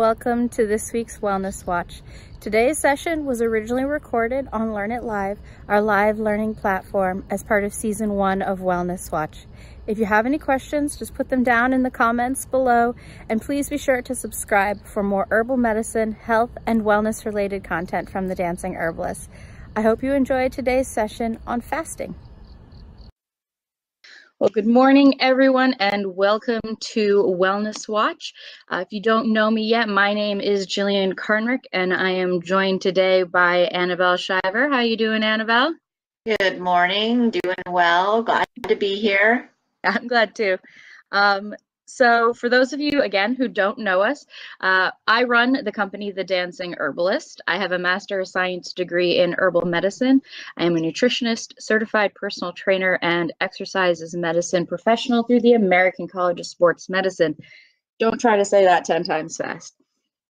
welcome to this week's Wellness Watch. Today's session was originally recorded on Learn It Live, our live learning platform, as part of Season 1 of Wellness Watch. If you have any questions, just put them down in the comments below, and please be sure to subscribe for more herbal medicine, health, and wellness-related content from the Dancing Herbalist. I hope you enjoyed today's session on fasting. Well, good morning, everyone, and welcome to Wellness Watch. If you don't know me yet, my name is Jillian Karnrick, and I am joined today by Annabelle Shiver. How you doing, Annabelle? Good morning. Doing well. Glad to be here. I'm glad too. So for those of you, again, who don't know us, I run the company, The Dancing Herbalist. I have a Master of Science degree in herbal medicine. I am a nutritionist, certified personal trainer, and exercises medicine professional through the American College of Sports Medicine. Don't try to say that 10 times fast.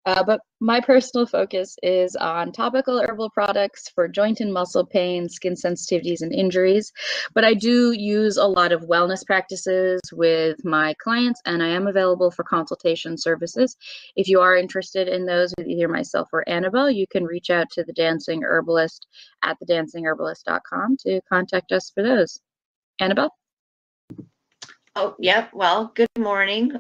But my personal focus is on topical herbal products for joint and muscle pain, skin sensitivities, and injuries. But I do use a lot of wellness practices with my clients, and I am available for consultation services. If you are interested in those with either myself or Annabelle, you can reach out to the Dancing Herbalist at thedancingherbalist.com to contact us for those. Annabelle? Oh, yep. Well, good morning.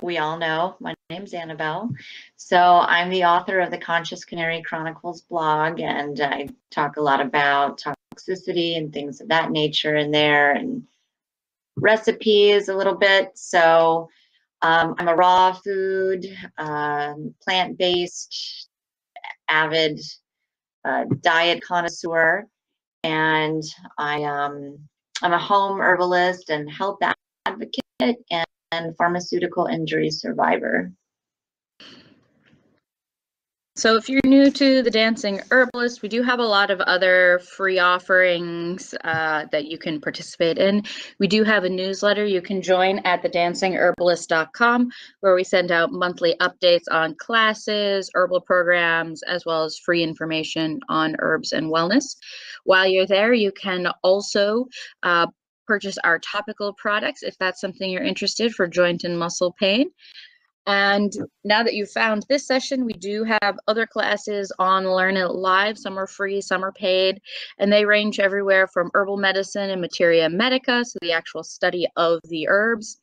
We all know my name's Annabelle. So I'm the author of the Conscious Canary Chronicles blog, and I talk a lot about toxicity and things of that nature in there, and recipes a little bit. So I'm a raw food, plant-based, avid diet connoisseur, and I'm a home herbalist and health advocate and pharmaceutical injury survivor. So if you're new to the Dancing Herbalist, we do have a lot of other free offerings that you can participate in. We do have a newsletter you can join at thedancingherbalist.com, where we send out monthly updates on classes, herbal programs, as well as free information on herbs and wellness. While you're there, you can also purchase our topical products if that's something you're interested for joint and muscle pain. And now that you've found this session, we do have other classes on Learn It Live. Some are free, some are paid, and they range everywhere from herbal medicine and materia medica, so the actual study of the herbs,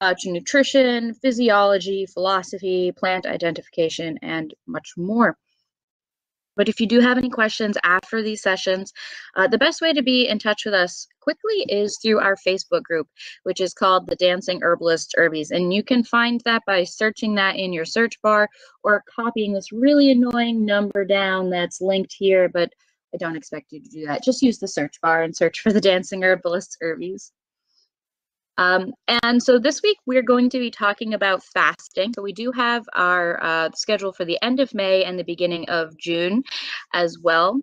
to nutrition, physiology, philosophy, plant identification, and much more. But if you do have any questions after these sessions, the best way to be in touch with us quickly is through our Facebook group, which is called The Dancing Herbalist Herbies. And you can find that by searching that in your search bar or copying this really annoying number down that's linked here, but I don't expect you to do that. Just use the search bar and search for The Dancing Herbalist Herbies. And so this week we're going to be talking about fasting. So we do have our schedule for the end of May and the beginning of June as well.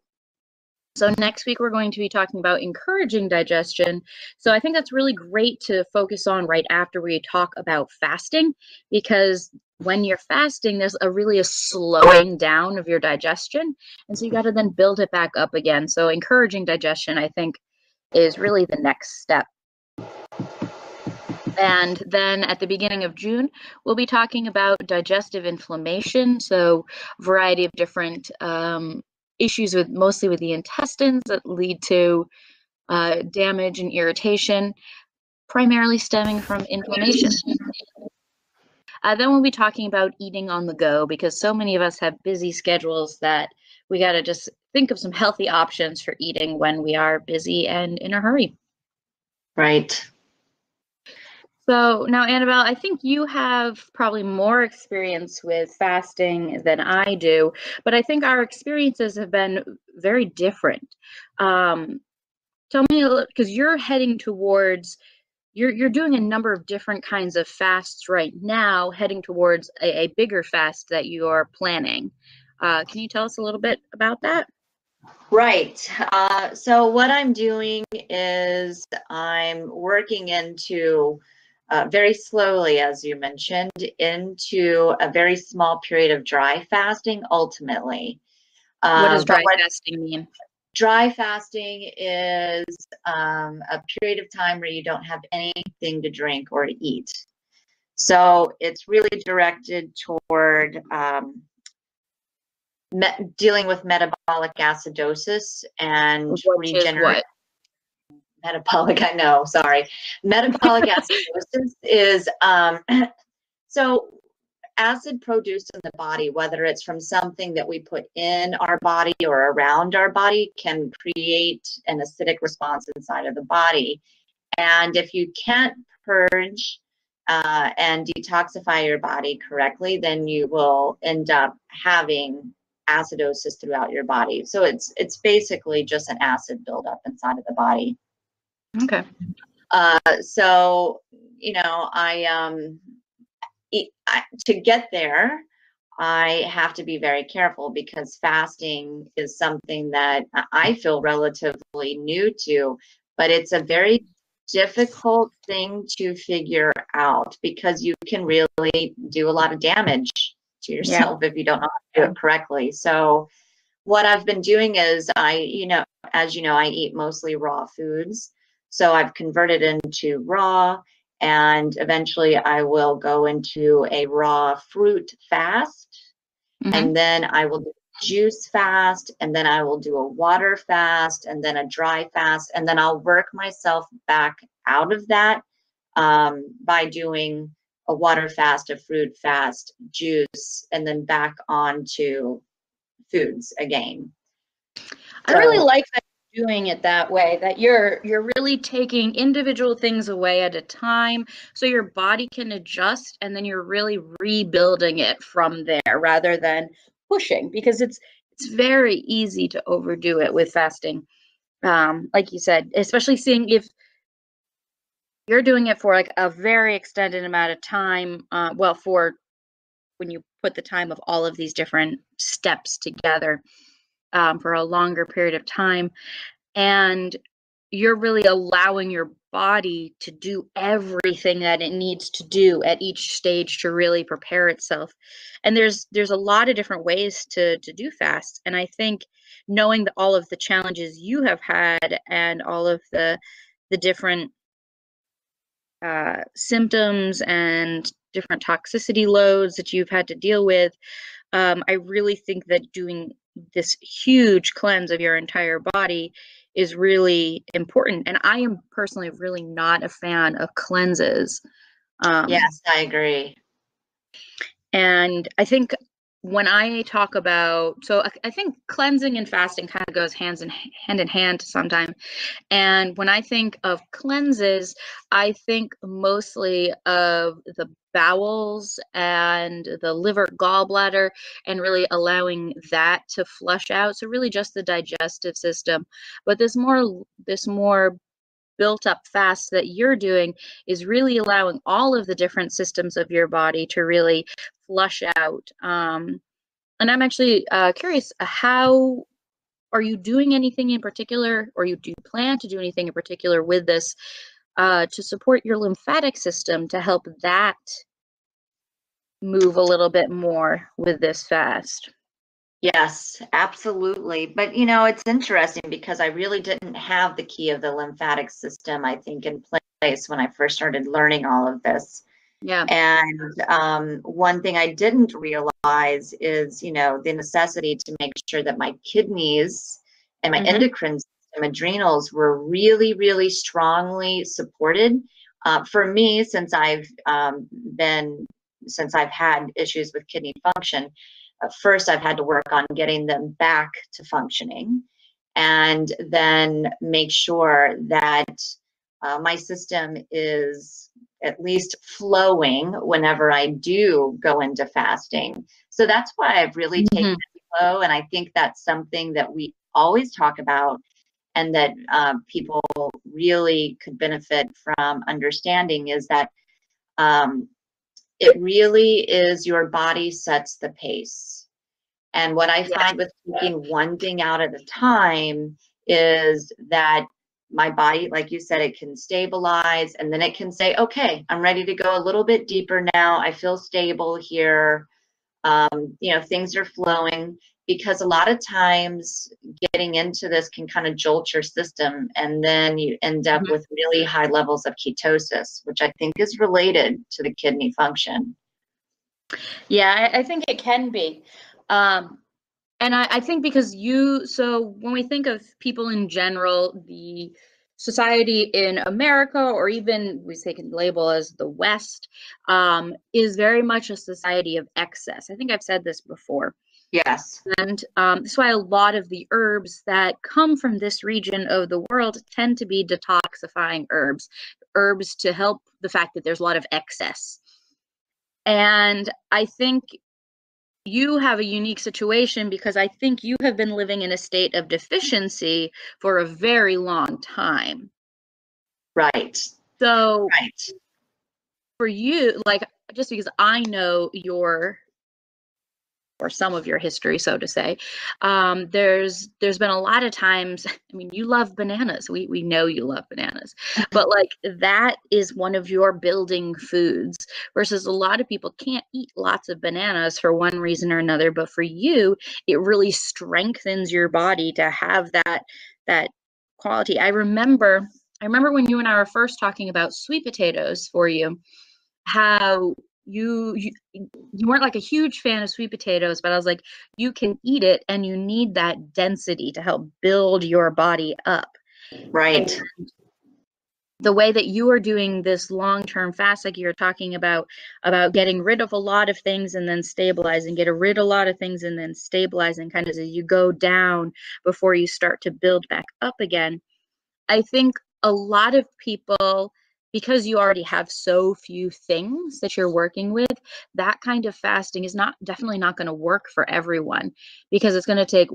So next week we're going to be talking about encouraging digestion. So I think that's really great to focus on right after we talk about fasting, because when you're fasting, there's really a slowing down of your digestion. And so you got to then build it back up again. So encouraging digestion, I think, is really the next step. And then at the beginning of June, we'll be talking about digestive inflammation. So a variety of different issues mostly with the intestines that lead to damage and irritation, primarily stemming from inflammation. Then we'll be talking about eating on the go, because so many of us have busy schedules that we got to just think of some healthy options for eating when we are busy and in a hurry. Right. So now, Annabelle, I think you have probably more experience with fasting than I do, but I think our experiences have been very different. Tell me a little, because you're heading towards, you're doing a number of different kinds of fasts right now, heading towards a bigger fast that you're planning. Can you tell us a little bit about that? Right. So what I'm doing is I'm working into very slowly, as you mentioned, into a very small period of dry fasting ultimately. What does dry fasting mean? Dry fasting is a period of time where you don't have anything to drink or to eat. So it's really directed toward dealing with metabolic acidosis and Which is regeneration. what? Metabolic, I know, sorry. Metabolic acidosis is so acid produced in the body, whether it's from something that we put in our body or around our body, can create an acidic response inside of the body. And if you can't purge and detoxify your body correctly, then you will end up having acidosis throughout your body. So it's basically just an acid buildup inside of the body. Okay. So, you know, to get there, I have to be very careful because fasting is something that I feel relatively new to, but it's a very difficult thing to figure out because you can really do a lot of damage to yourself if you don't know how to do it correctly. So what I've been doing is as you know, I eat mostly raw foods. So I've converted into raw, and eventually I will go into a raw fruit fast, and then I will do a juice fast, and then I will do a water fast, and then a dry fast, and then I'll work myself back out of that by doing a water fast, a fruit fast, juice, and then back on to foods again. I really like that you're doing it that way, that you're really taking individual things away at a time so your body can adjust, and then you're really rebuilding it from there rather than pushing, because it's very easy to overdo it with fasting. Like you said, especially seeing if you're doing it for like a very extended amount of time, well, for when you put the time of all of these different steps together, for a longer period of time, and you're really allowing your body to do everything that it needs to do at each stage to really prepare itself. And there's a lot of different ways to do fasts, and I think knowing that all of the challenges you have had and all of the different symptoms and different toxicity loads that you've had to deal with, I really think that doing this huge cleanse of your entire body is really important. And I am personally really not a fan of cleanses. Yes, I agree. And I think when I talk about, so I think cleansing and fasting kind of goes hand in hand sometimes. And when I think of cleanses, I think mostly of the bowels and the liver, gallbladder, and really allowing that to flush out. So really just the digestive system. But this more built up fast that you're doing is really allowing all of the different systems of your body to really flush out. And I'm actually curious, how are you doing anything in particular, or do you plan to do anything in particular with this to support your lymphatic system to help that move a little bit more with this fast? Yes, absolutely. But you know, it's interesting because I really didn't have the key of the lymphatic system, I think, in place when I first started learning all of this. Yeah. And one thing I didn't realize is, you know, the necessity to make sure that my kidneys and my endocrine system, adrenals, were really, really strongly supported. For me, since I've had issues with kidney function, first I've had to work on getting them back to functioning, and then make sure that my system is at least flowing whenever I do go into fasting. So that's why I've really taken it slow, and I think that's something that we always talk about, and that people really could benefit from understanding, is that it really is your body sets the pace. And what I find with taking one thing out at a time is that my body, like you said, it can stabilize, and then it can say, okay, I'm ready to go a little bit deeper now. I feel stable here. Things are flowing, because a lot of times getting into this can kind of jolt your system, and then you end up with really high levels of ketosis, which I think is related to the kidney function. Yeah, I think it can be. And I think because so when we think of people in general, the society in America, or even we say can label as the West, is very much a society of excess. I think I've said this before. Yes. And that's why a lot of the herbs that come from this region of the world tend to be detoxifying herbs to help the fact that there's a lot of excess. And I think you have a unique situation because I think you have been living in a state of deficiency for a very long time. Right. So Right. for you, like, just because I know or some of your history, so to say, there's been a lot of times. I mean, you love bananas. We know you love bananas, but like that is one of your building foods. Versus a lot of people can't eat lots of bananas for one reason or another. But for you, it really strengthens your body to have that quality. I remember when you and I were first talking about sweet potatoes for you, how you weren't like a huge fan of sweet potatoes, but I was like, you can eat it and you need that density to help build your body up. Right. And the way that you are doing this long-term fast, like you're talking about getting rid of a lot of things and then stabilizing, get rid of a lot of things and then stabilizing, kind of as you go down before you start to build back up again. I think a lot of people, because you already have so few things that you're working with, that kind of fasting is definitely not going to work for everyone, because it's going to take,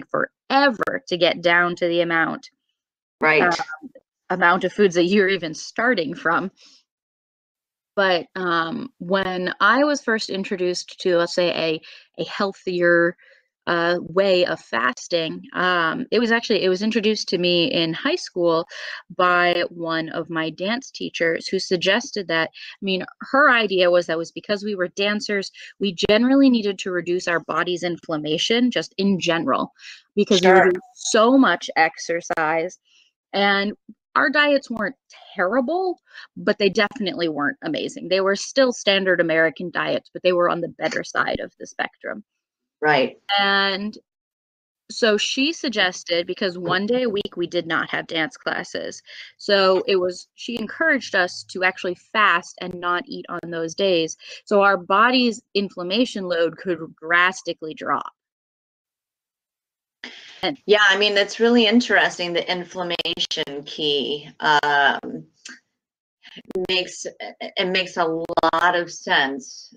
forever to get down to the Right. amount of foods that you're even starting from. But when I was first introduced to, let's say, a healthier way of fasting, it was introduced to me in high school by one of my dance teachers, who suggested that. I mean, her idea was because we were dancers, we generally needed to reduce our body's inflammation just in general, because we were Sure. doing so much exercise, and our diets weren't terrible, but they definitely weren't amazing. They were still standard American diets, but they were on the better side of the spectrum. Right. And so she suggested, because one day a week we did not have dance classes. So she encouraged us to actually fast and not eat on those days, so our body's inflammation load could drastically drop. And Yeah, I mean, that's really interesting. The inflammation key makes a lot of sense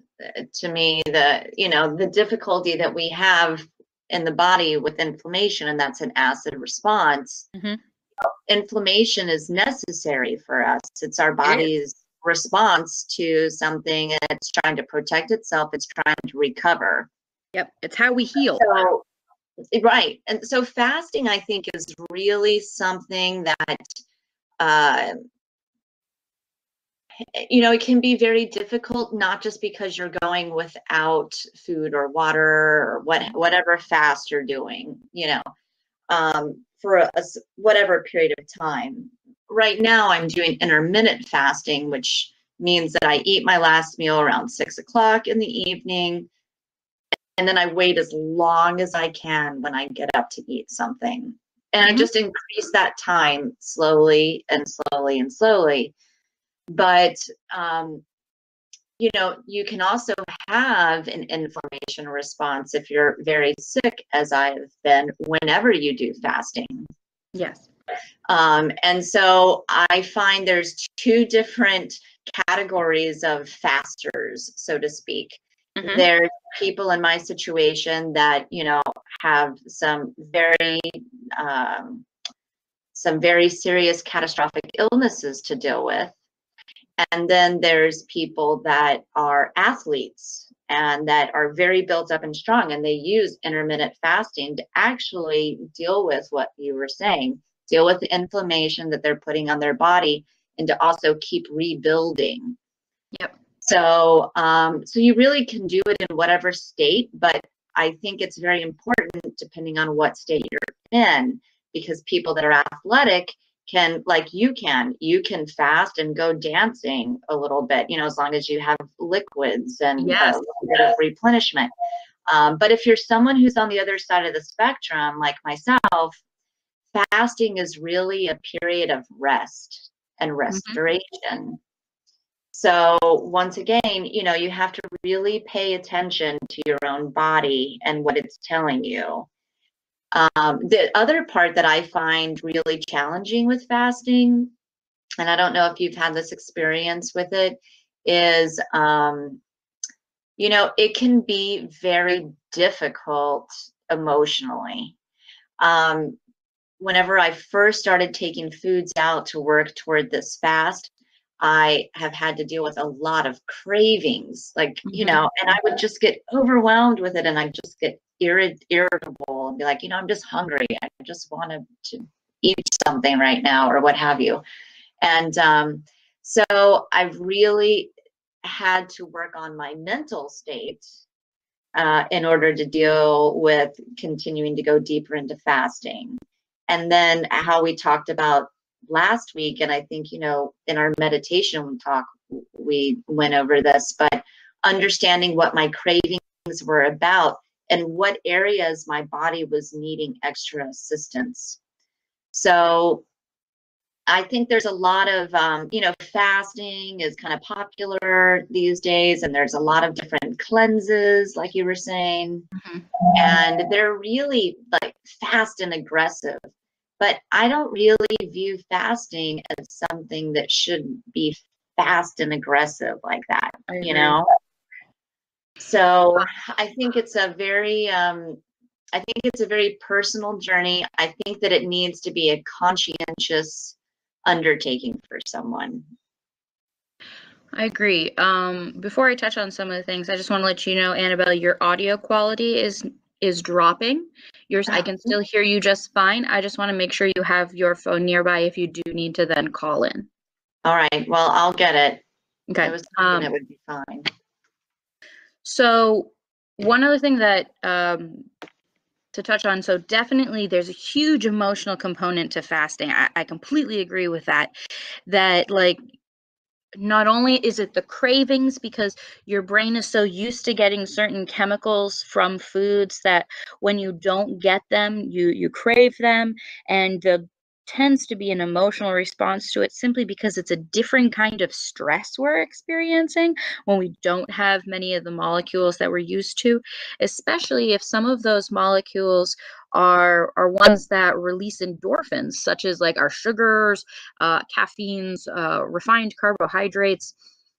to me. The difficulty that we have in the body with inflammation, and that's an acid response. Mhm. Inflammation is necessary for us. It's our It is. body's response to something. It's trying to protect itself. It's trying to recover. Yep, it's how we heal. So, right. And so fasting, I think, is really something that, uh, it can be very difficult, not just because you're going without food or water or whatever fast you're doing, for whatever period of time. Right now, I'm doing intermittent fasting, which means that I eat my last meal around 6 o'clock in the evening, and then I wait as long as I can when I get up to eat something. And I Mhm. just increase that time slowly and slowly and slowly. But, you can also have an inflammation response if you're very sick, as I've been, whenever you do fasting. Yes. And so I find there's two different categories of fasters, so to speak. Mhm. There's people in my situation that, have um, some very serious catastrophic illnesses to deal with. And then there's people that are athletes and that are very built up and strong, and they use intermittent fasting to actually deal with what you were saying, deal with the inflammation that they're putting on their body, and to also keep rebuilding. Yep. So you really can do it in whatever state, but I think it's very important depending on what state you're in, because people that are athletic can, like you can fast and go dancing a little bit, as long as you have liquids and a Yes. little bit of replenishment. But if you're someone who's on the other side of the spectrum, like myself, fasting is really a period of rest and Mhm. restoration. So once again, you have to really pay attention to your own body and what it's telling you. The other part that I find really challenging with fasting, and I don't know if you've had this experience with it, is, it can be very difficult emotionally. Um, Whenever I first started taking foods out to work toward this fast, I have had to deal with a lot of cravings, like, Mhm. and I would just get overwhelmed with it, and I just get irritable and be like, I'm just hungry. I just wanted to eat something right now or what have you. And so I've really had to work on my mental state in order to deal with continuing to go deeper into fasting. And then how we talked about last week, and I think, in our meditation talk, we went over this, but understanding what my cravings were about and what areas my body was needing extra assistance. So I think there's a lot of, fasting is kind of popular these days, and there's a lot of different cleanses, like you were saying, Mhm. and they're really like fast and aggressive. But I don't really view fasting as something that should be fast and aggressive like that, I you agree. know? So I think it's a very, I think it's a very personal journey. I think that it needs to be a conscientious undertaking for someone. I agree. Before I touch on some of the things, I just want to let you know, Annabelle, your audio quality is dropping. Yours, I can still hear you just fine. I just want to make sure you have your phone nearby if you do need to then call in. All right, well, I'll get it. I Okay. was thinking it would be fine. So one other thing that to touch on, so definitely there's a huge emotional component to fasting. I completely agree with that. That like not only is it the cravings because your brain is so used to getting certain chemicals from foods that when you don't get them, you crave them, and there tends to be an emotional response to it simply because it's a different kind of stress we're experiencing when we don't have many of the molecules that we're used to, especially if some of those molecules are ones that release endorphins, such as like our sugars, caffeines, refined carbohydrates.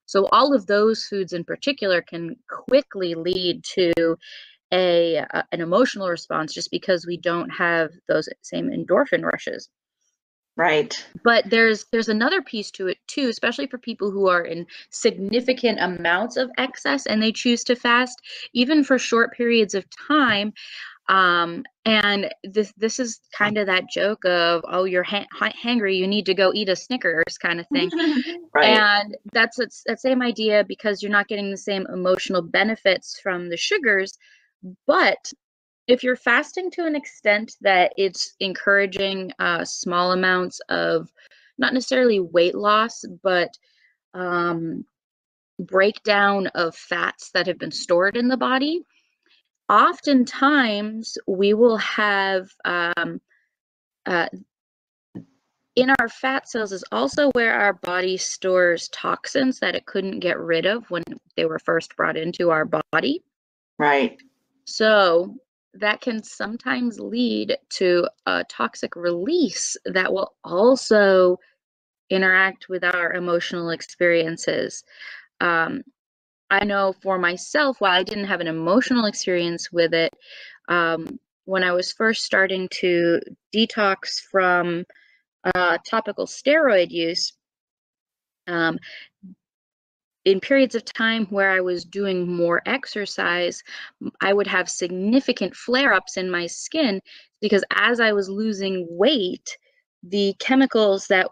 So all of those foods in particular can quickly lead to an emotional response just because we don't have those same endorphin rushes. Right. But there's another piece to it too, especially for people who are in significant amounts of excess and they choose to fast, even for short periods of time. And this is kind of that joke of, oh, you're hangry, you need to go eat a Snickers kind of thing. Right. And that's that same idea because you're not getting the same emotional benefits from the sugars. But if you're fasting to an extent that it's encouraging small amounts of not necessarily weight loss, but um, breakdown of fats that have been stored in the body, oftentimes we will have uh, in our fat cells is also where our body stores toxins that it couldn't get rid of when they were first brought into our body. Right. So that can sometimes lead to a toxic release that will also interact with our emotional experiences. Um, I know for myself, while I didn't have an emotional experience with it, when I was first starting to detox from topical steroid use, um, in periods of time where I was doing more exercise, I would have significant flare ups in my skin because as I was losing weight, the chemicals that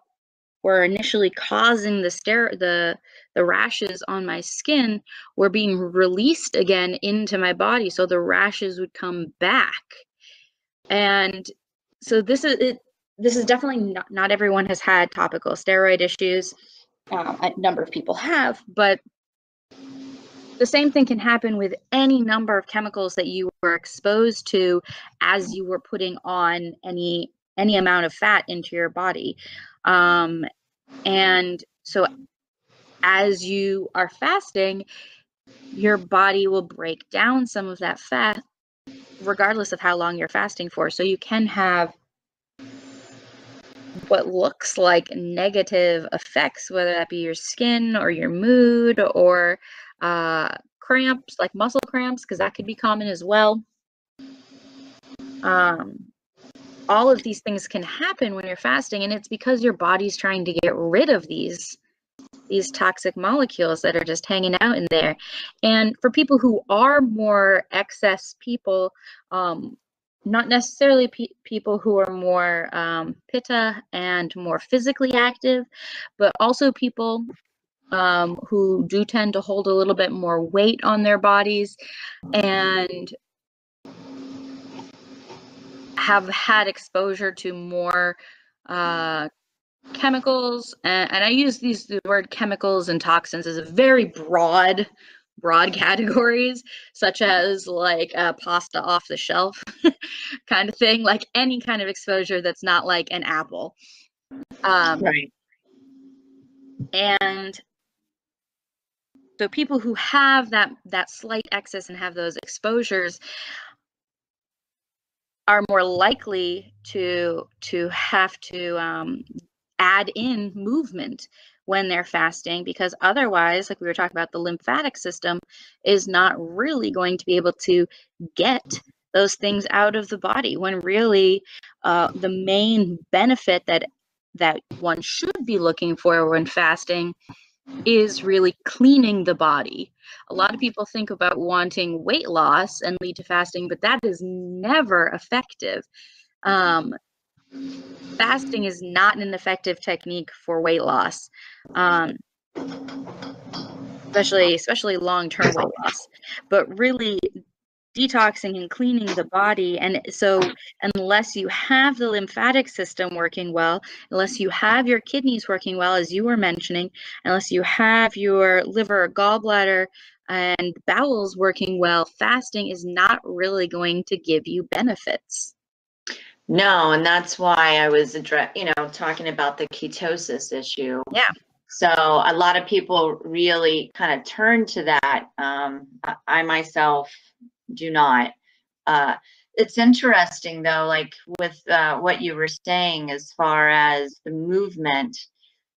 were initially causing the rashes on my skin were being released again into my body, so the rashes would come back. And so this is definitely not everyone has had topical steroid issues. A number of people have, but the same thing can happen with any number of chemicals that you were exposed to as you were putting on any amount of fat into your body. And so as you are fasting, your body will break down some of that fat regardless of how long you're fasting for. So you can have what looks like negative effects, whether that be your skin or your mood or cramps, like muscle cramps, because that could be common as well. All of these things can happen when you're fasting, and it's because your body's trying to get rid of these toxic molecules that are just hanging out in there. And for people who are more excess people, not necessarily people who are more pitta and more physically active, but also people who do tend to hold a little bit more weight on their bodies and have had exposure to more chemicals, and I use the word chemicals and toxins as a very broad categories, such as like pasta off the shelf kind of thing, like any kind of exposure that's not like an apple. Right. And so people who have that slight excess and have those exposures are more likely to have to add in movement when they're fasting, because otherwise, like we were talking about, the lymphatic system is not really going to be able to get those things out of the body, when really the main benefit that one should be looking for when fasting is really cleaning the body. A lot of people think about wanting weight loss and lead to fasting, but that is never effective. Fasting is not an effective technique for weight loss, especially long-term weight loss. But really, detoxing and cleaning the body, and so unless you have the lymphatic system working well, unless you have your kidneys working well, as you were mentioning, unless you have your liver, gallbladder, and bowels working well, fasting is not really going to give you benefits. No, and that's why I was talking about the ketosis issue. Yeah. So a lot of people really kind of turn to that. I myself do not. It's interesting though, like with what you were saying as far as the movement.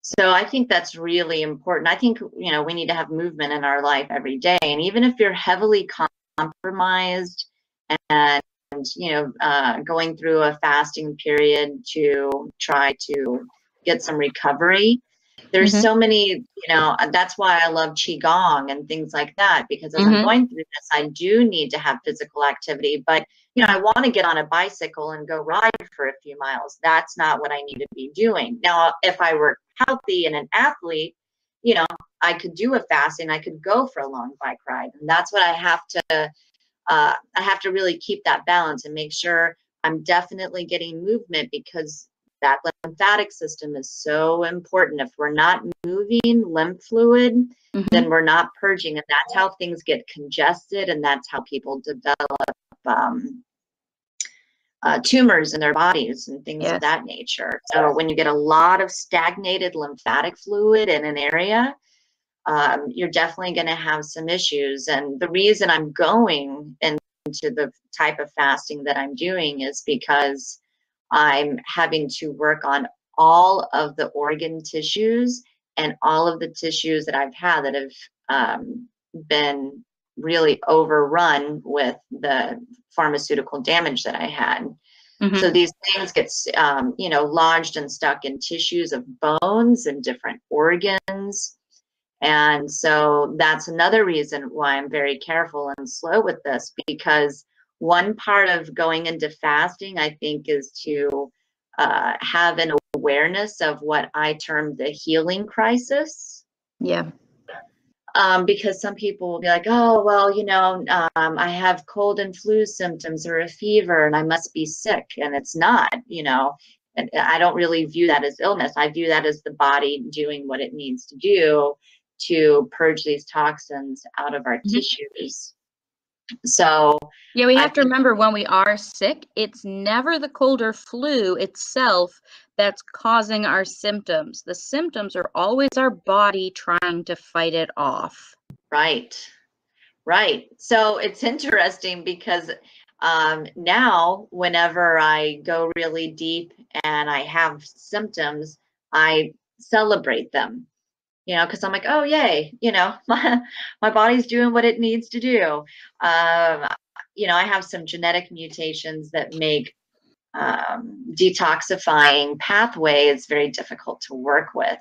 So I think that's really important. I think, we need to have movement in our life every day. And even if you're heavily compromised and, going through a fasting period to try to get some recovery, there's so many, that's why I love Qigong and things like that, because as I'm going through this, I do need to have physical activity, but, I want to get on a bicycle and go ride for a few miles. That's not what I need to be doing. Now, if I were healthy and an athlete, I could do a fasting, I could go for a long bike ride. And that's what I have to really keep that balance and make sure I'm definitely getting movement, because that lymphatic system is so important. If we're not moving lymph fluid, then we're not purging, and that's how things get congested, and that's how people develop tumors in their bodies and things of that nature. So when you get a lot of stagnated lymphatic fluid in an area, you're definitely going to have some issues. And the reason I'm going into the type of fasting that I'm doing is because I'm having to work on all of the organ tissues and all of the tissues that I've had that have been really overrun with the pharmaceutical damage that I had. So these things get, lodged and stuck in tissues of bones and different organs. And so that's another reason why I'm very careful and slow with this, because one part of going into fasting, I think, is to have an awareness of what I term the healing crisis. Yeah. Because some people will be like, oh, well, I have cold and flu symptoms or a fever and I must be sick. And it's not, and I don't really view that as illness. I view that as the body doing what it needs to do to purge these toxins out of our tissues. So yeah, we have to remember when we are sick, it's never the cold or flu itself that's causing our symptoms. The symptoms are always our body trying to fight it off. Right. So it's interesting because now whenever I go really deep and I have symptoms, I celebrate them, because I'm like, oh, yay, my body's doing what it needs to do. I have some genetic mutations that make detoxifying pathways very difficult to work with.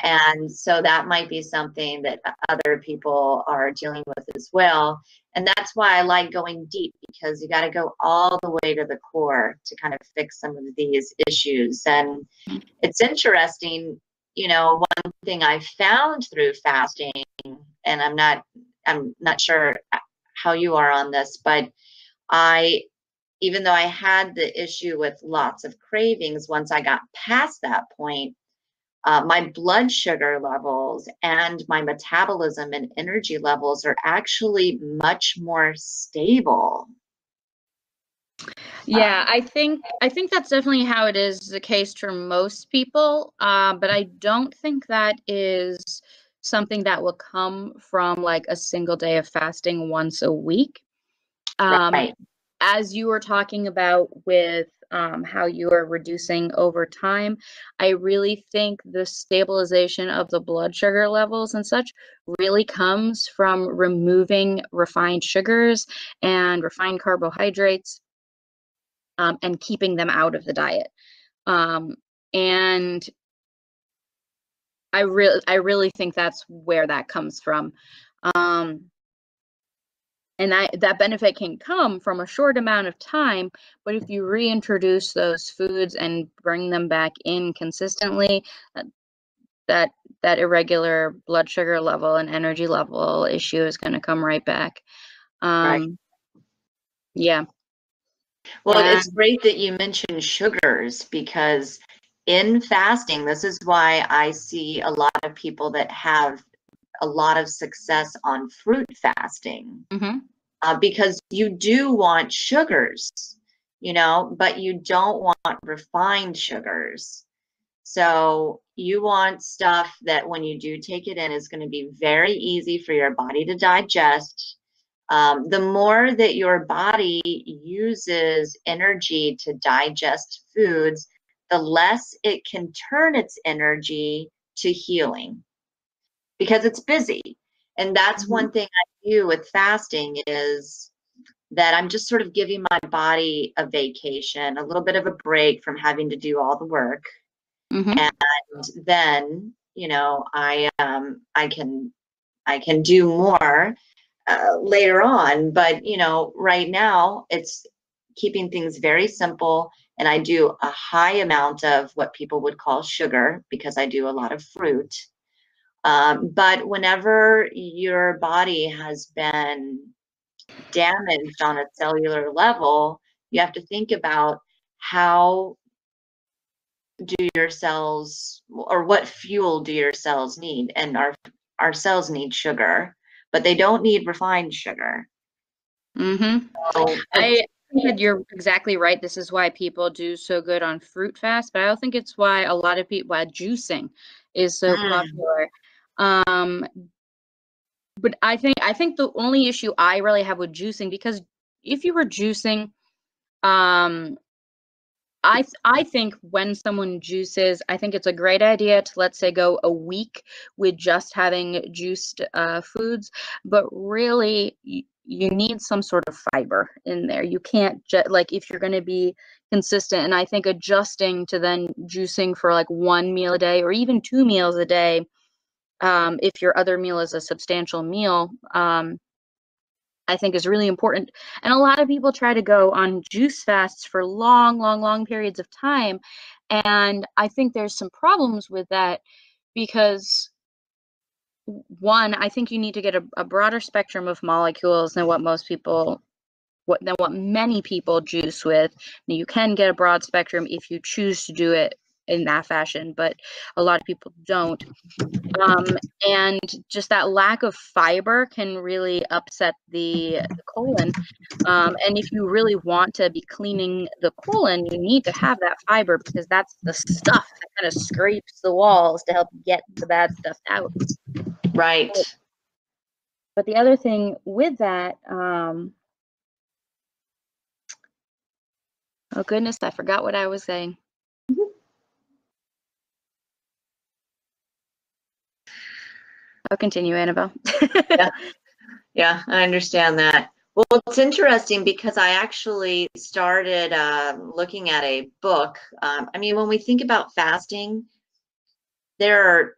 And so that might be something that other people are dealing with as well. And that's why I like going deep, because you got to go all the way to the core to kind of fix some of these issues. And it's interesting, one thing I found through fasting, and I'm not sure how you are on this, but even though I had the issue with lots of cravings, once I got past that point, my blood sugar levels and my metabolism and energy levels are actually much more stable. Yeah, I think that's definitely how it is the case for most people. But I don't think that is something that will come from like a single day of fasting once a week. Right. As you were talking about with how you are reducing over time, I really think the stabilization of the blood sugar levels and such really comes from removing refined sugars and refined carbohydrates, and keeping them out of the diet. And I really think that's where that comes from. And that benefit can come from a short amount of time, but if you reintroduce those foods and bring them back in consistently, that irregular blood sugar level and energy level issue is going to come right back. Right. Yeah. Well, it's great that you mentioned sugars, because in fasting, this is why I see a lot of people that have a lot of success on fruit fasting. Because you do want sugars, but you don't want refined sugars. So you want stuff that when you do take it in is going to be very easy for your body to digest. The more that your body uses energy to digest foods, the less it can turn its energy to healing, because it's busy. And that's one thing I do with fasting, is that I'm just sort of giving my body a vacation, a little bit of a break from having to do all the work. And then, I can do more later on. But, right now it's keeping things very simple. And I do a high amount of what people would call sugar, because I do a lot of fruit. But whenever your body has been damaged on a cellular level, you have to think about how do your cells, or what fuel do your cells need? And our cells need sugar, but they don't need refined sugar. So I think that you're exactly right. This is why people do so good on fruit fast, but I don't think it's why a lot of people, why juicing is so popular. But I think the only issue I really have with juicing, because if you were juicing, I think when someone juices, I think it's a great idea to, let's say, go a week with just having juiced foods, but really you need some sort of fiber in there. You can't just, like, if you're going to be consistent, and I think adjusting to then juicing for like one meal a day or even 2 meals a day, if your other meal is a substantial meal, I think is really important. And a lot of people try to go on juice fasts for long, long, long periods of time. And I think there's some problems with that because one, I think you need to get a broader spectrum of molecules than what many people juice with. Now, you can get a broad spectrum if you choose to do it in that fashion, but a lot of people don't. And just that lack of fiber can really upset the colon. And if you really want to be cleaning the colon, you need to have that fiber because that's the stuff that kind of scrapes the walls to help get the bad stuff out. Right. But the other thing with that, oh goodness, I forgot what I was saying. I'll continue, Annabelle. Yeah, I understand that. Well, it's interesting because I actually started looking at a book. I mean, when we think about fasting, I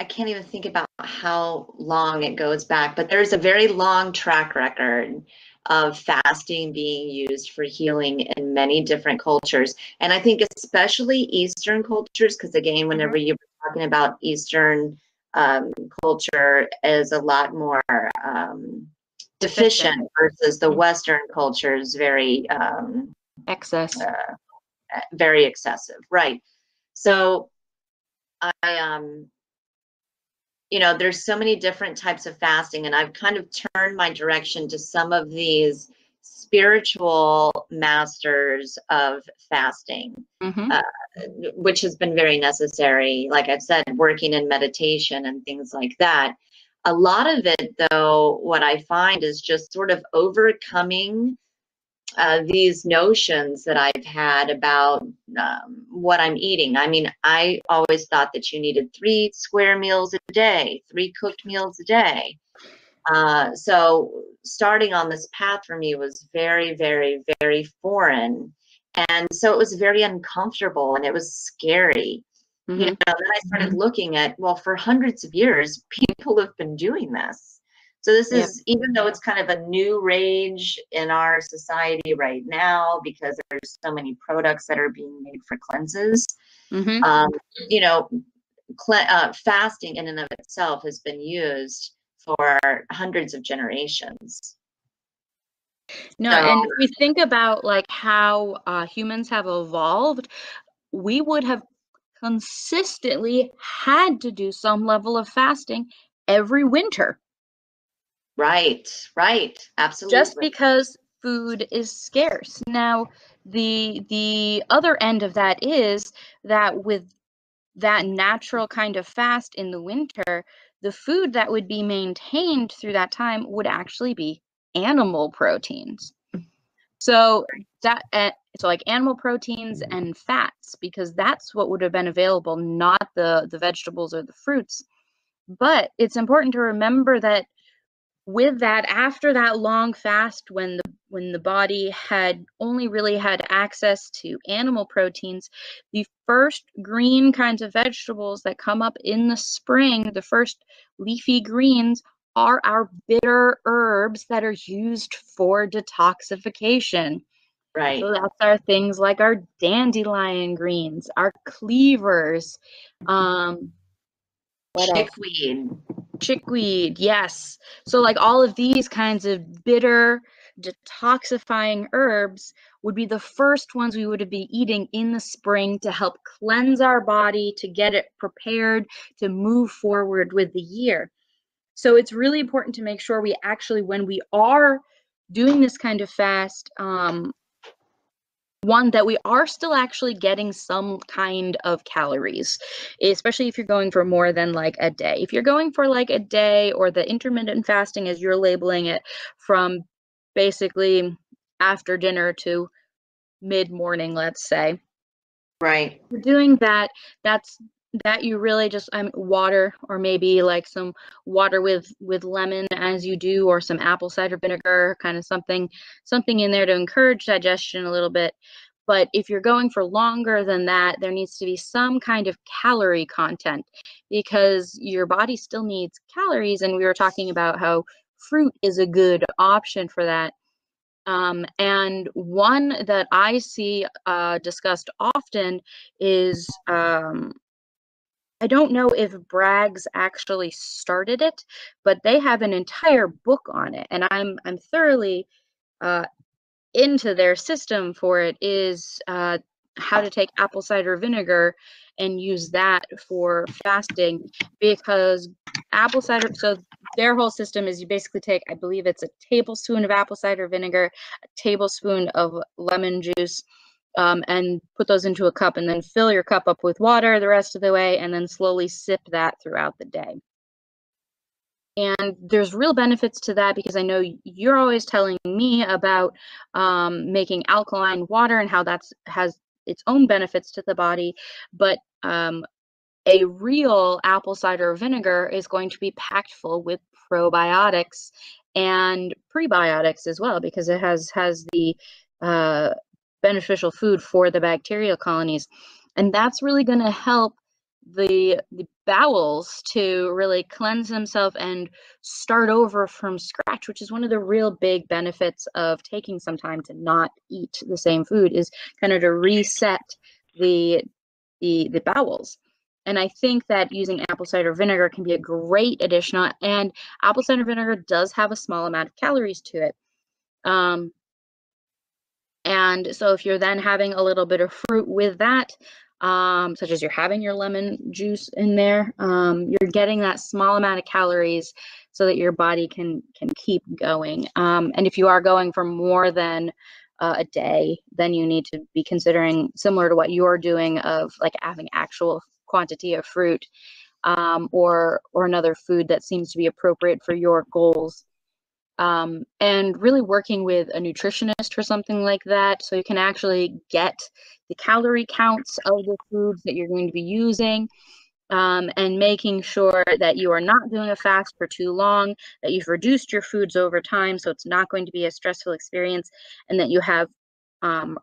can't even think about how long it goes back, but there's a very long track record of fasting being used for healing in many different cultures. And I think especially Eastern cultures, because again, whenever you're talking about Eastern culture is a lot more deficient versus the Western culture is very very excessive. Right. So you know, there's so many different types of fasting, and I've kind of turned my direction to some of these spiritual masters of fasting, which has been very necessary. Like I've said, working in meditation and things like that. A lot of it, though, what I find is just sort of overcoming these notions that I've had about what I'm eating. I mean, I always thought that you needed 3 square meals a day, 3 cooked meals a day. So starting on this path for me was very, very, very foreign. And so it was very uncomfortable and it was scary. You know, then I started looking at, well, for hundreds of years, people have been doing this. So this is, even though it's kind of a new rage in our society right now, because there's so many products that are being made for cleanses, you know, fasting in and of itself has been used for hundreds of generations. No, and if we think about like how humans have evolved, we would have consistently had to do some level of fasting every winter. Right, absolutely. Just because food is scarce. Now, the other end of that is that with that natural kind of fast in the winter, the food that would be maintained through that time would actually be animal proteins. So that so like animal proteins and fats, because that's what would have been available, not the vegetables or the fruits. But it's important to remember that with that, after that long fast, when the body had only really had access to animal proteins, the first green kinds of vegetables that come up in the spring, the first leafy greens, are our bitter herbs that are used for detoxification. Right. So that's our things like our dandelion greens, our cleavers, chickweed, yes. So like all of these kinds of bitter, detoxifying herbs would be the first ones we would be eating in the spring to help cleanse our body, to get it prepared to move forward with the year. So it's really important to make sure we actually, when we are doing this kind of fast, one, that we are still actually getting some kind of calories, especially if you're going for more than like a day. If you're going for like a day, or the intermittent fasting as you're labeling it, from basically after dinner to mid-morning, let's say. Right. If you're doing that, that you really just water, or maybe like some water with lemon as you do, or some apple cider vinegar, kind of something in there to encourage digestion a little bit. But if you're going for longer than that, there needs to be some kind of calorie content because your body still needs calories. And we were talking about how fruit is a good option for that. And one that I see discussed often is I don't know if Bragg's actually started it, but they have an entire book on it, and I'm thoroughly uh, into their system for it. Is how to take apple cider vinegar and use that for fasting, because apple cider. So their whole system is you basically take, I believe it's a tablespoon of apple cider vinegar, a tablespoon of lemon juice, and put those into a cup and then fill your cup up with water the rest of the way and then slowly sip that throughout the day. And there's real benefits to that because I know you're always telling me about making alkaline water and how that's has its own benefits to the body. But a real apple cider vinegar is going to be packed full with probiotics and prebiotics as well because it has the uh, beneficial food for the bacterial colonies, and that's really going to help the bowels to really cleanse themselves and start over from scratch, which is one of the real big benefits of taking some time to not eat the same food, is kind of to reset the the bowels. And I think that using apple cider vinegar can be a great addition. And apple cider vinegar does have a small amount of calories to it. And so if you're then having a little bit of fruit with that, such as you're having your lemon juice in there, you're getting that small amount of calories so that your body can keep going. And if you are going for more than a day, then you need to be considering, similar to what you're doing, of like having actual quantity of fruit, or another food that seems to be appropriate for your goals. And really working with a nutritionist for something like that, so you can actually get the calorie counts of the foods that you're going to be using, and making sure that you are not doing a fast for too long, that you've reduced your foods over time so it's not going to be a stressful experience, and that you have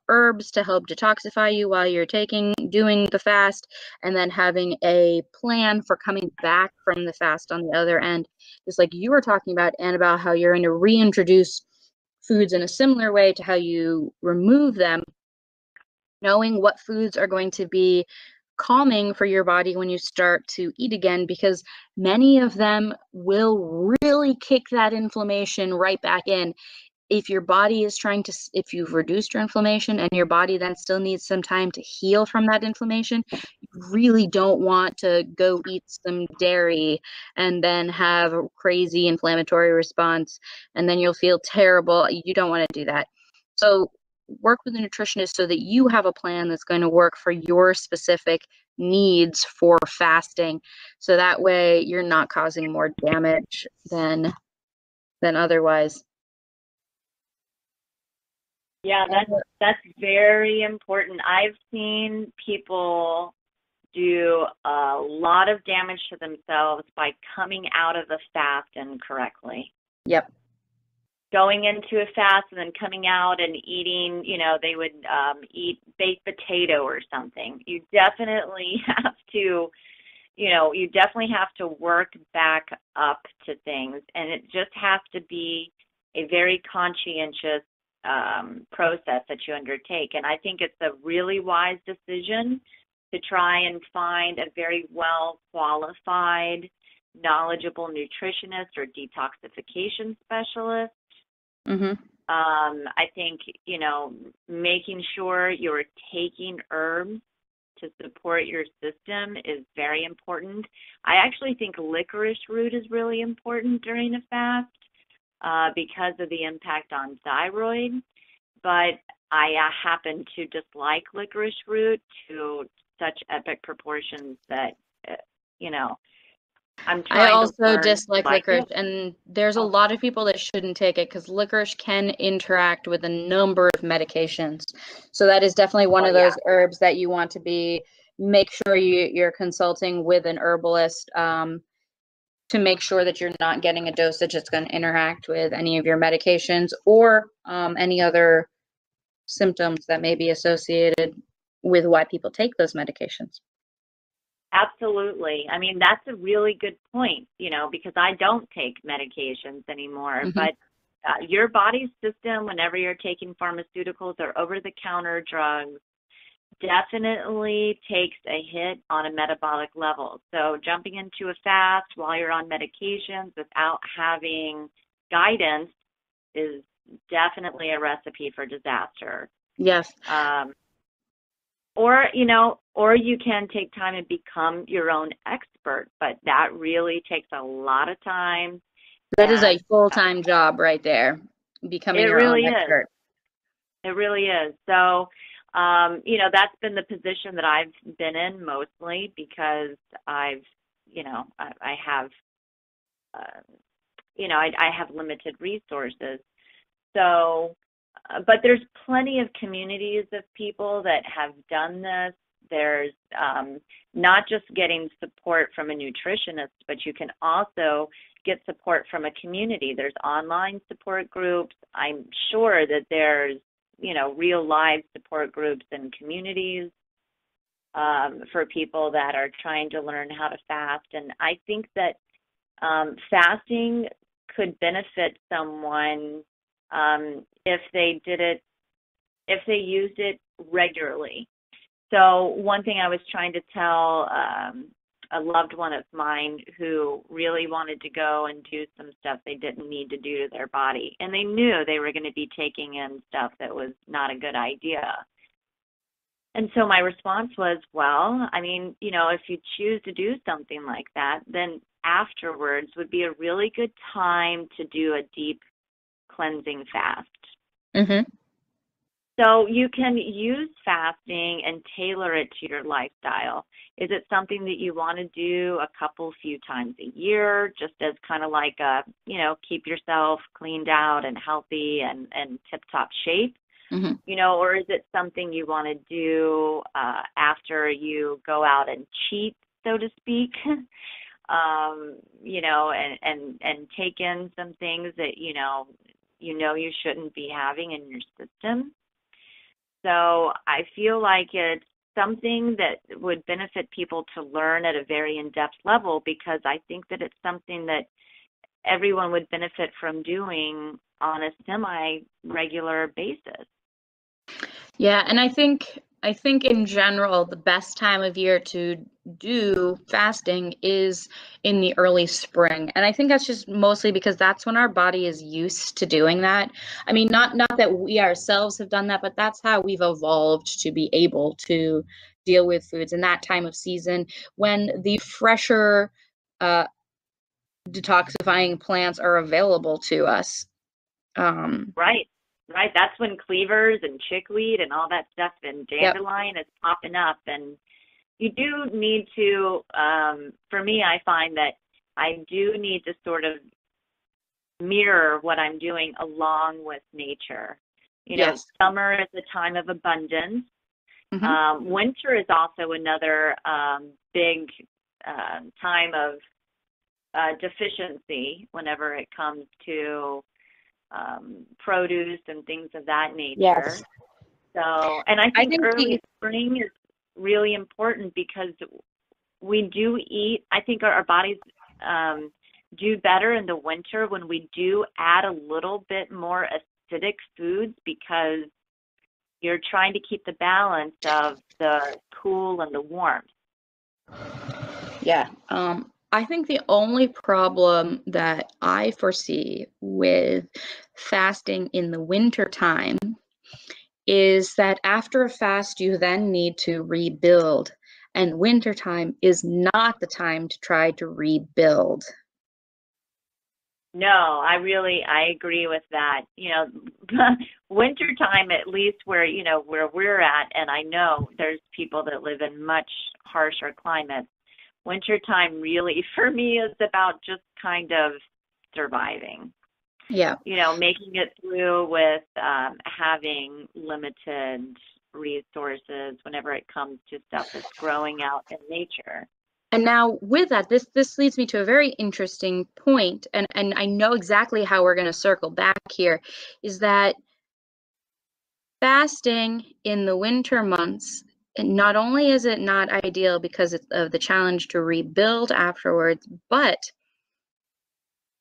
herbs to help detoxify you while you're doing the fast, and then having a plan for coming back from the fast on the other end. Just like you were talking about, Annabelle, how you're going to reintroduce foods in a similar way to how you remove them, knowing what foods are going to be calming for your body when you start to eat again, because many of them will really kick that inflammation right back in. If your body is if you've reduced your inflammation and your body then still needs some time to heal from that inflammation, you really don't want to go eat some dairy and then have a crazy inflammatory response, and then you'll feel terrible. You don't want to do that. So work with a nutritionist so that you have a plan that's going to work for your specific needs for fasting. So that way you're not causing more damage than otherwise. Yeah, that's very important. I've seen people do a lot of damage to themselves by coming out of the fast incorrectly. Yep. Going into a fast and then coming out and eating, they would eat baked potato or something. You definitely have to, work back up to things, and it just has to be a very conscientious process that you undertake. And I think it's a really wise decision to try and find a very well qualified, knowledgeable nutritionist or detoxification specialist. Mm-hmm. I think, making sure you're taking herbs to support your system is very important. I actually think licorice root is really important during a fast, because of the impact on thyroid. But I happen to dislike licorice root to such epic proportions that, I'm trying I also to learn dislike to like licorice, it. and there's a lot of people that shouldn't take it because licorice can interact with a number of medications. So that is definitely one of those herbs that you want to make sure you're consulting with an herbalist, to make sure that you're not getting a dosage that's going to interact with any of your medications or any other symptoms that may be associated with why people take those medications. Absolutely. I mean, that's a really good point, because I don't take medications anymore, but your body's system, whenever you're taking pharmaceuticals or over-the-counter drugs, definitely takes a hit on a metabolic level. So jumping into a fast while you're on medications without having guidance is definitely a recipe for disaster. Yes. Or you can take time and become your own expert, but that really takes a lot of time. That is a full-time job right there, becoming your own expert. It really is. So, that's been the position that I've been in mostly because I have, I have limited resources. So, but there's plenty of communities of people that have done this. There's not just getting support from a nutritionist, but you can also get support from a community. There's online support groups. I'm sure that there's, real live support groups and communities for people that are trying to learn how to fast. And I think that fasting could benefit someone if they used it regularly. So one thing I was trying to tell a loved one of mine who really wanted to go and do some stuff they didn't need to do to their body, and they knew they were going to be taking in stuff that was not a good idea. And so my response was, well, I mean, if you choose to do something like that, then afterwards would be a really good time to do a deep cleansing fast. Mm-hmm. So you can use fasting and tailor it to your lifestyle. Is it something that you want to do a few times a year, just as kind of like keep yourself cleaned out and healthy and tip-top shape? Mm-hmm. Or is it something you want to do after you go out and cheat, so to speak? And take in some things that you shouldn't be having in your system. So I feel like it's something that would benefit people to learn at a very in-depth level, because I think that it's something that everyone would benefit from doing on a semi-regular basis. Yeah, and I think in general the best time of year to do fasting is in the early spring. And I think that's just mostly because that's when our body is used to doing that. I mean, not that we ourselves have done that, but that's how we've evolved to be able to deal with foods in that time of season when the fresher detoxifying plants are available to us. Right. That's when cleavers and chickweed and all that stuff and dandelion is popping up. And you do need to, for me, I find that I do need to sort of mirror what I'm doing along with nature. Summer is a time of abundance. Mm-hmm. Winter is also another big time of deficiency whenever it comes to produce and things of that nature. Yes. So, and I think early spring is really important because we do eat, I think our bodies do better in the winter when we do add a little bit more acidic foods, because you're trying to keep the balance of the cool and the warmth. Yeah. I think the only problem that I foresee with fasting in the winter time is that after a fast, you then need to rebuild. And wintertime is not the time to try to rebuild. No, I agree with that. Wintertime, at least where we're at, and I know there's people that live in much harsher climates. Wintertime really, for me, is about just kind of surviving. Yeah. Making it through with having limited resources whenever it comes to stuff that's growing out in nature. And now with that, this leads me to a very interesting point, and I know exactly how we're going to circle back here, is that Fasting in the winter months, not only is it not ideal because of the challenge to rebuild afterwards, but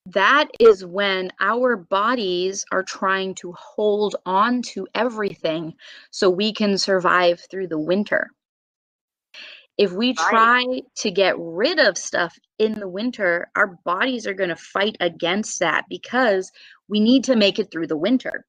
that is when our bodies are trying to hold on to everything so we can survive through the winter. If we Right, try to get rid of stuff in the winter, our bodies are going to fight against that because we need to make it through the winter.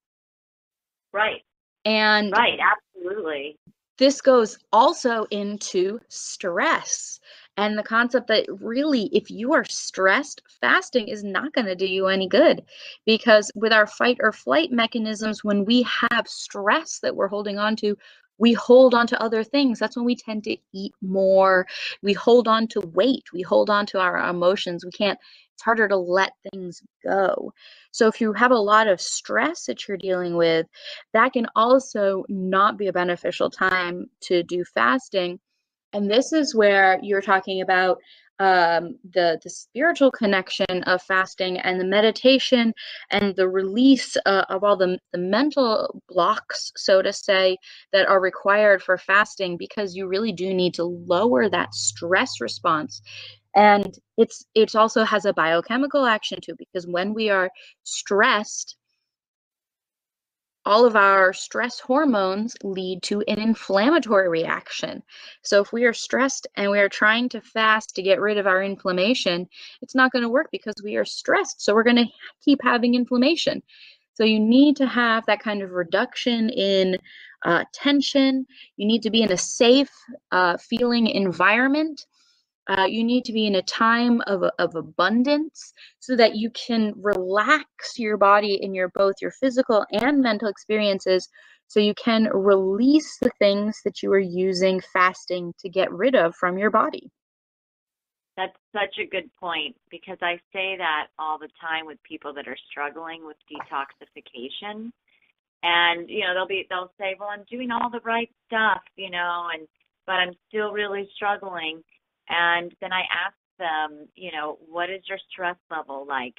right, And right, absolutely. this goes also into stress and the concept that really, if you are stressed, fasting is not going to do you any good because with our fight or flight mechanisms, when we have stress that we're holding on to, we hold on to other things. That's when we tend to eat more. We hold on to weight. We hold on to our emotions. We can't, it's harder to let things go. So if you have a lot of stress that you're dealing with, that can also not be a beneficial time to do fasting. And this is where you're talking about the spiritual connection of fasting and the meditation and the release of all the mental blocks, so to say, that are required for fasting because you really do need to lower that stress response. And it's also has a biochemical action too, because when we are stressed, all of our stress hormones lead to an inflammatory reaction. So if we are stressed and we are trying to fast to get rid of our inflammation, it's not going to work because we are stressed. So we're going to keep having inflammation. So you need to have that kind of reduction in tension. You need to be in a safe feeling environment. You need to be in a time of abundance so that you can relax your body in your both your physical and mental experiences so you can release the things that you are using fasting to get rid of from your body. That's such a good point because I say that all the time with people that are struggling with detoxification. And, they'll say, well, I'm doing all the right stuff, but I'm still really struggling. And then I ask them, what is your stress level like?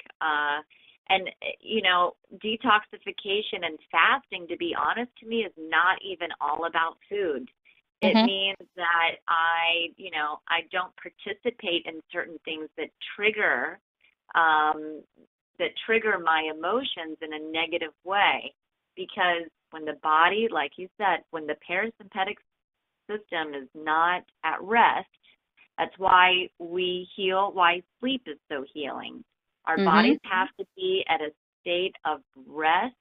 Detoxification and fasting, to be honest, to me, is not even all about food. It Mm-hmm. means that I don't participate in certain things um, that trigger my emotions in a negative way. Because when the body, like you said, when the parasympathetic system is not at rest, that's why we heal, why sleep is so healing. Our Mm-hmm. bodies have to be at a state of rest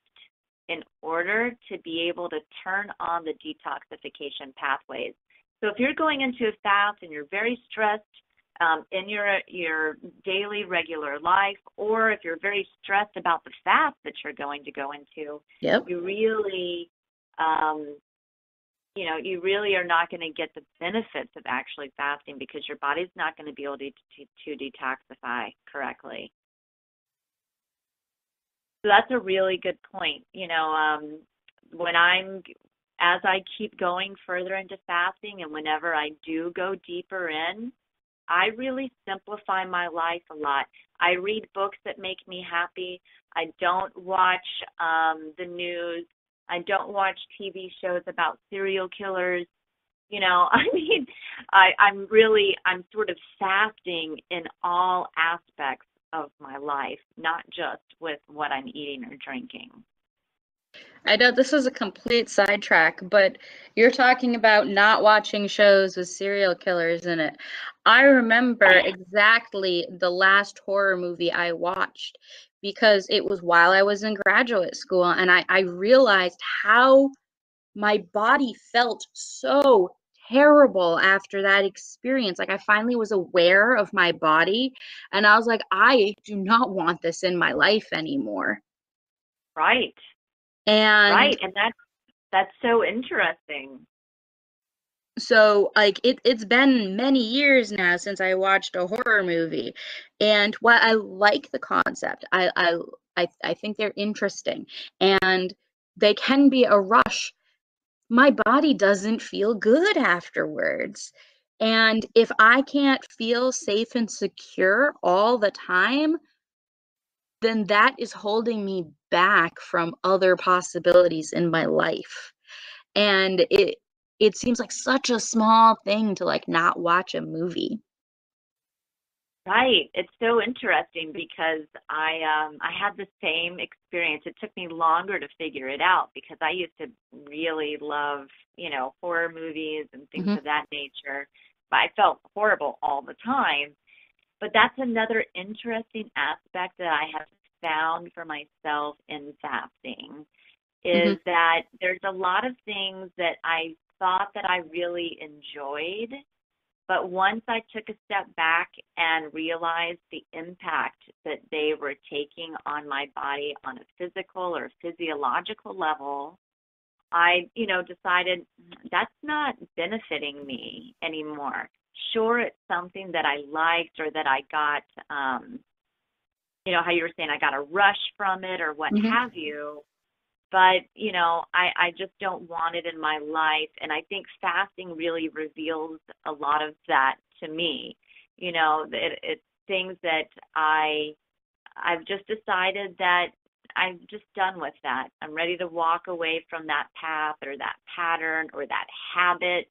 in order to be able to turn on the detoxification pathways. So if you're going into a fast and you're very stressed in your daily regular life, or if you're very stressed about the fast that you're going to go into, Yep. you really you really are not going to get the benefits of actually fasting because your body's not going to be able to detoxify correctly. So that's a really good point. When as I keep going further into fasting and whenever I do go deeper in, I really simplify my life a lot. I read books that make me happy. I don't watch the news. I don't watch TV shows about serial killers. I mean, I'm sort of fasting in all aspects of my life, not just with what I'm eating or drinking. I know this is a complete sidetrack, but you're talking about not watching shows with serial killers in it. I remember exactly the last horror movie I watched because it was while I was in graduate school, and I realized how my body felt so terrible after that experience. Like I finally was aware of my body, and I was like, I do not want this in my life anymore. Right, And right, and that's so interesting. so like it's been many years now since I watched a horror movie. And while I like the concept, I think they're interesting and they can be a rush. My body doesn't feel good afterwards. And if I can't feel safe and secure all the time, then that is holding me back from other possibilities in my life. And it seems like such a small thing to like not watch a movie. Right. It's so interesting because I had the same experience. It took me longer to figure it out because I used to really love, horror movies and things Hmm. of that nature. But I felt horrible all the time. But that's another interesting aspect that I have found for myself in fasting Hmm. is that there's a lot of things that I thought that I really enjoyed, but once I took a step back and realized the impact that they were taking on my body on a physical or physiological level, I, decided that's not benefiting me anymore. Sure, it's something that I liked or that I got, how you were saying I got a rush from it or what Hmm. have you. But, I just don't want it in my life. And I think fasting really reveals a lot of that to me. It's things that I've just decided that I'm just done with that. I'm ready to walk away from that path or that pattern or that habit.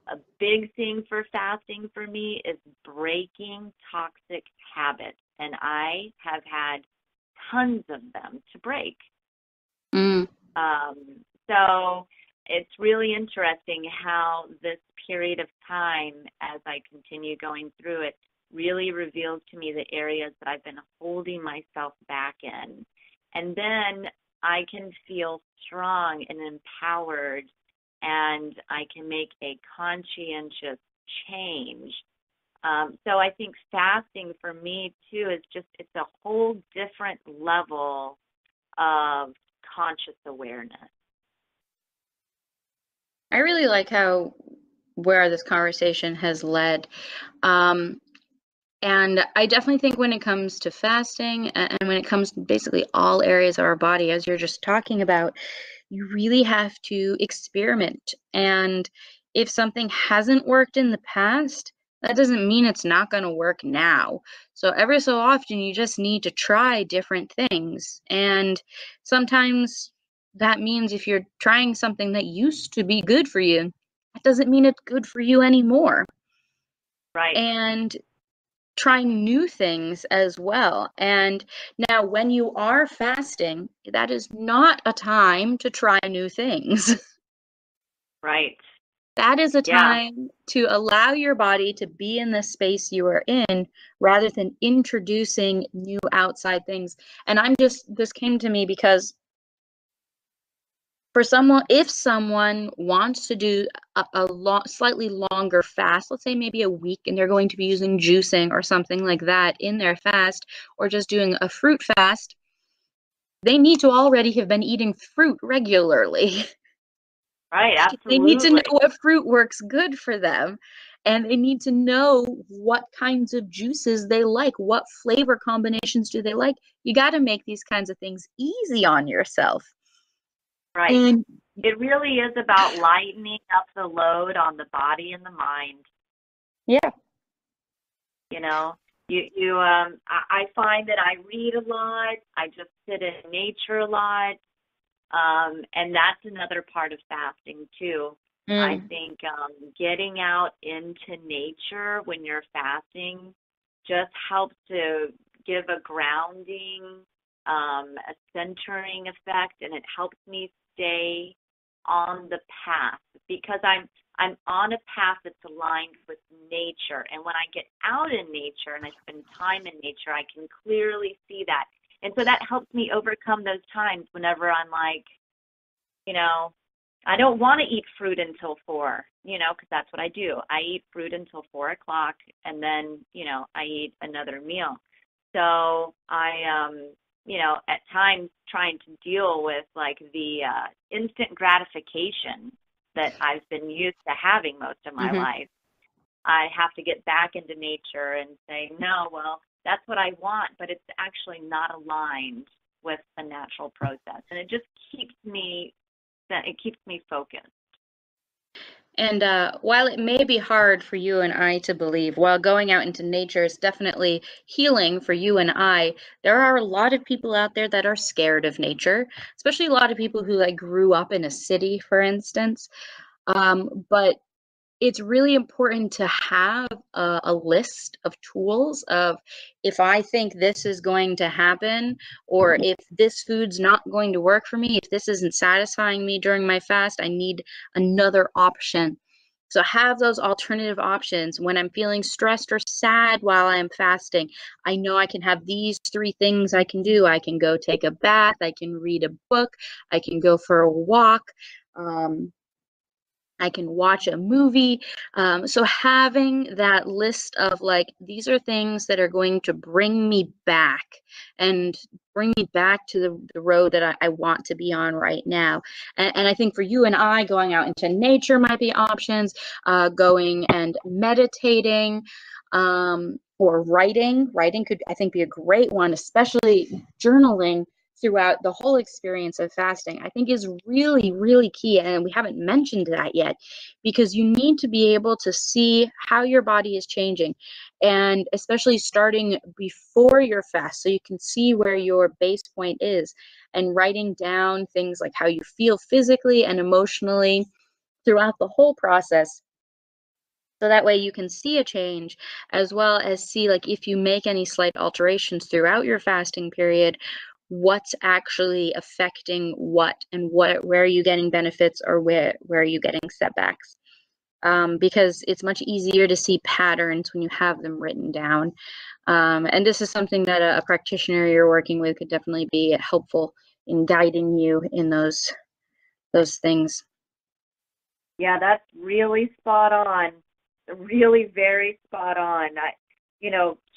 A big thing for fasting for me is breaking toxic habits. And I have had tons of them to break. Mm. Um, so it's really interesting how this period of time, as I continue going through it, really reveals to me the areas that I've been holding myself back in. And then I can feel strong and empowered, and I can make a conscientious change. So I think fasting for me too is it's a whole different level of conscious awareness. I really like how where this conversation has led. Um, and I definitely think when it comes to fasting and when it comes to basically all areas of our body, as you're just talking about, you really have to experiment. And if something hasn't worked in the past, that doesn't mean it's not going to work now. So every so often, you just need to try different things. And sometimes that means if you're trying something that used to be good for you, that doesn't mean it's good for you anymore. Right, And trying new things as well. And now, when you are fasting, that is not a time to try new things. right. That is a Yeah, time to allow your body to be in the space you are in rather than introducing new outside things. And this came to me because for someone, if someone wants to do slightly longer fast, let's say maybe a week, and they're going to be using juicing or something like that in their fast, or just doing a fruit fast, they need to already have been eating fruit regularly. right, They need to know absolutely. what fruit works good for them. And they need to know what kinds of juices they like, what flavor combinations do they like. You got to make these kinds of things easy on yourself. Right. And It really is about lightening up the load on the body and the mind. yeah. You know, I find that I read a lot. I just sit in nature a lot. And that's another part of fasting too. I Mm. think getting out into nature when you're fasting just helps to give a grounding, a centering effect, and it helps me stay on the path because I'm on a path that's aligned with nature. And when I get out in nature and I spend time in nature, I can clearly see that. And so that helps me overcome those times whenever I'm like, you know, I don't want to eat fruit until 4, because that's what I do. I eat fruit until 4 o'clock, and then, I eat another meal. So at times trying to deal with like the instant gratification that I've been used to having most of my Hmm. life, I have to get back into nature and say, no, well, that's what I want, but it's actually not aligned with the natural process. And it just keeps me focused. And while it may be hard for you and I to believe, while going out into nature is definitely healing for you and I, there are a lot of people out there that are scared of nature, especially a lot of people who like grew up in a city, for instance. But it's really important to have a list of tools of if I think this is going to happen, or if this food's not going to work for me, if this isn't satisfying me during my fast, I need another option. So have those alternative options. When I'm feeling stressed or sad while I'm fasting, I know I can have these three things I can do. I can go take a bath, I can read a book, I can go for a walk. Um, I can watch a movie. So having that list of like, these are things that are going to bring me back and bring me back to the road that I want to be on right now. And I think for you and I, going out into nature might be options, going and meditating, or writing. Writing could, I think, be a great one, especially journaling throughout the whole experience of fasting, I think is really, really key. And we haven't mentioned that yet because you need to be able to see how your body is changing. And especially starting before your fast, so you can see where your base point is and writing down things like how you feel physically and emotionally throughout the whole process. So that way you can see a change as well as see like if you make any slight alterations throughout your fasting period, what's actually affecting what and where are you getting benefits or where are you getting setbacks. Because it's much easier to see patterns when you have them written down. And this is something that a practitioner you're working with could definitely be helpful in guiding you in those things. Yeah, that's really spot on. Really very spot on.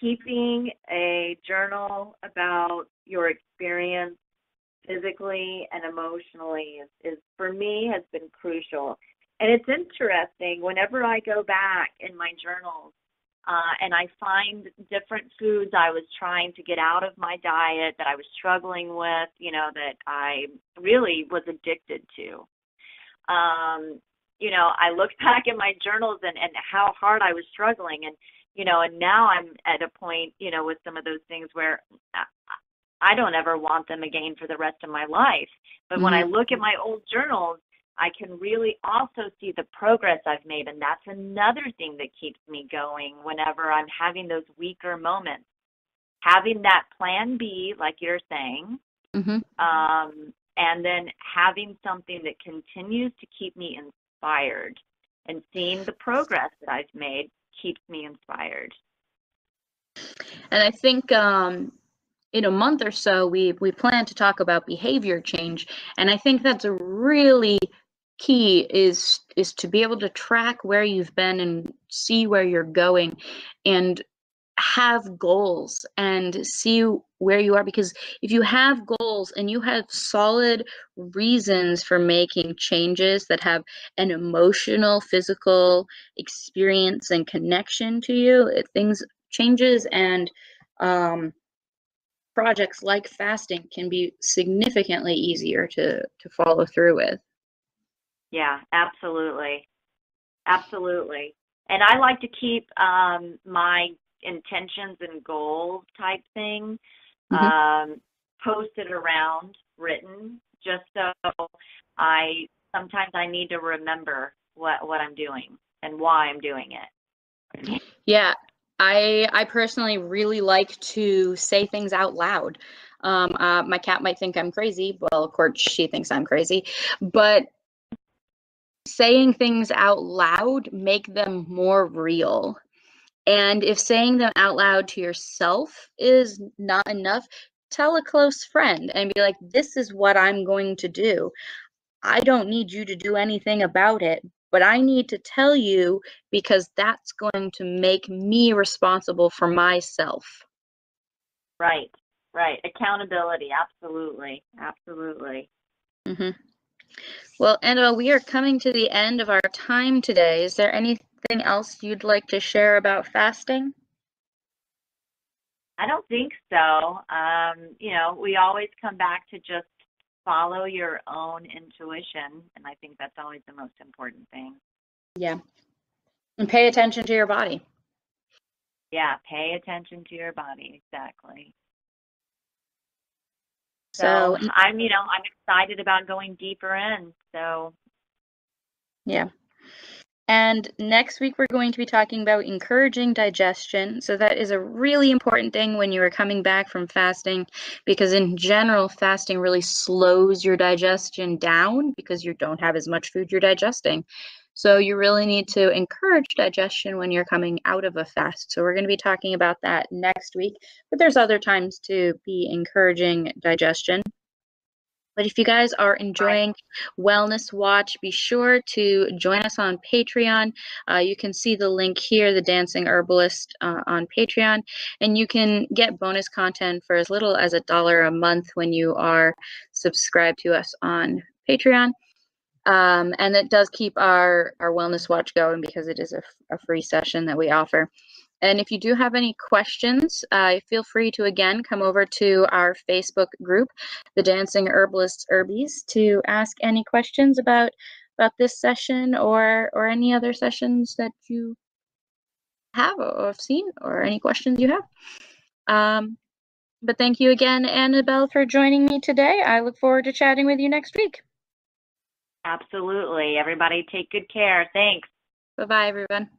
Keeping a journal about your experience physically and emotionally is for me has been crucial. And it's interesting whenever I go back in my journals and I find different foods I was trying to get out of my diet that I was struggling with, that I really was addicted to. I look back in my journals and how hard I was struggling. And now I'm at a point, with some of those things where I don't ever want them again for the rest of my life. But when I look at my old journals, I can really also see the progress I've made. And that's another thing that keeps me going whenever I'm having those weaker moments. Having that plan B, like you're saying, and then having something that continues to keep me inspired, and seeing the progress that I've made keeps me inspired. And I think in a month or so, we plan to talk about behavior change. And I think that's a really key is to be able to track where you've been and see where you're going and have goals and see where you are, because if you have goals and you have solid reasons for making changes that have an emotional, physical experience and connection to you, things changes and projects like fasting can be significantly easier to follow through with. Yeah, absolutely. Absolutely. And I like to keep my intentions and goals type thing posted around, written, just so sometimes I need to remember what I'm doing and why I'm doing it. Yeah, I personally really like to say things out loud. My cat might think I'm crazy. Well, of course, she thinks I'm crazy, but saying things out loud make them more real. And if saying them out loud to yourself is not enough, tell a close friend and be like, this is what I'm going to do. I don't need you to do anything about it, but I need to tell you because that's going to make me responsible for myself. Right, right. Accountability, absolutely, absolutely. Mm-hmm. Well, Annabelle, we are coming to the end of our time today. Is there anything else you'd like to share about fasting? I don't think so. We always come back to just follow your own intuition, and I think that's always the most important thing. Yeah. And pay attention to your body. Yeah, pay attention to your body. Exactly. So, I'm excited about going deeper in. So yeah. And next week, we're going to be talking about encouraging digestion. So that is a really important thing when you are coming back from fasting, because in general, fasting really slows your digestion down because you don't have as much food you're digesting. So you really need to encourage digestion when you're coming out of a fast. So we're going to be talking about that next week, but there's other times to be encouraging digestion. But if you guys are enjoying Wellness Watch, be sure to join us on Patreon. You can see the link here, the Dancing Herbalist on Patreon, and you can get bonus content for as little as $1 a month when you are subscribed to us on Patreon. And it does keep our Wellness Watch going because it is a free session that we offer. And if you do have any questions, feel free to, again, come over to our Facebook group, the Dancing Herbalists Herbies, to ask any questions about this session or any other sessions that you have or have seen, or any questions you have. But thank you again, Annabelle, for joining me today. I look forward to chatting with you next week. absolutely. Everybody take good care. Thanks. Bye-bye, everyone.